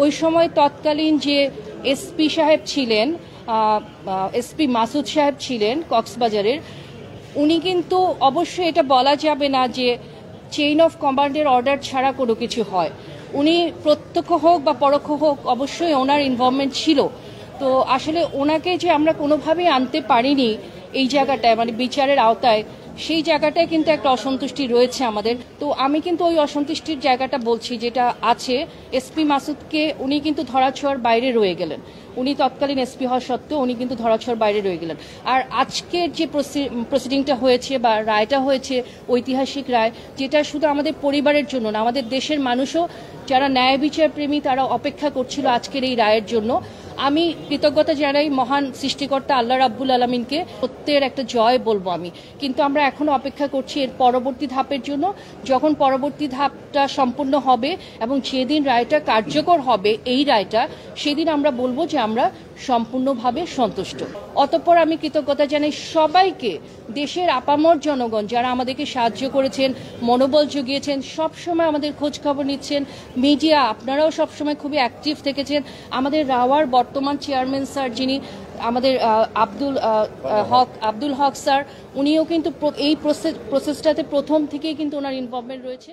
ওই সময় তৎকালীন যে এসপি সাহেব ছিলেন, এসপি মাসুদ সাহেব ছিলেন কক্সবাজারের, উনি কিন্তু অবশ্যই এটা বলা যাবে না যে চেইন অফ কমান্ডের অর্ডার ছাড়া কোনো কিছু হয়। উনি প্রত্যক্ষ হোক বা পরোক্ষ হোক অবশ্যই ওনার ইনভলভমেন্ট ছিল। তো আসলে ওনাকে যে আমরা কোনোভাবেই আনতে পারিনি এই জায়গাটায়, মানে বিচারের আওতায়, সেই জায়গাটায় কিন্তু একটা অসন্তুষ্টি রয়েছে আমাদের। তো আমি কিন্তু ওই অসন্তুষ্টির জায়গাটা বলছি যেটা আছে। এসপি মাসুদকে উনি কিন্তু ধরাছোঁয়ার বাইরে রয়ে গেলেন। উনি তৎকালীন এসপি হওয়া সত্ত্বেও উনি কিন্তু ধরাছোঁয়ার বাইরে রয়ে গেলেন। আর আজকের যে প্রসিডিংটা হয়েছে বা রায়টা হয়েছে, ঐতিহাসিক রায়, যেটা শুধু আমাদের পরিবারের জন্য না, আমাদের দেশের মানুষও যারা ন্যায় বিচার প্রেমী তারা অপেক্ষা করছিল আজকের এই রায়ের জন্য। আমি কৃতজ্ঞতা জানাই মহান সৃষ্টিকর্তা আল্লাহ রাব্বুল আলামিনকে। সত্যের একটা জয় বলবো আমি। কিন্তু আমরা এখনো অপেক্ষা করছি এর পরবর্তী ধাপের জন্য। যখন পরবর্তী ধাপটা সম্পূর্ণ হবে এবং যেদিন রায়টা কার্যকর হবে, এই রায়টা, সেদিন আমরা বলবো যে আমরা সম্পূর্ণভাবে সন্তুষ্ট। অতঃপর আমি কৃতজ্ঞতা জানাই সবাইকে, দেশের আপামর জনগণ যারা আমাদেরকে সাহায্য করেছেন, মনোবল জুগিয়েছেন, সবসময় আমাদের খোঁজ খবর নিচ্ছেন। মিডিয়া আপনারাও সবসময় খুবই অ্যাক্টিভ থেকেছেন। আমাদের রাওয়ার বর্তমান চেয়ারম্যান স্যার, যিনি আমাদের আব্দুল হক স্যার, উনিও কিন্তু এই প্রসেসটাতে প্রথম থেকেই কিন্তু ওনার ইনভলভমেন্ট রয়েছে।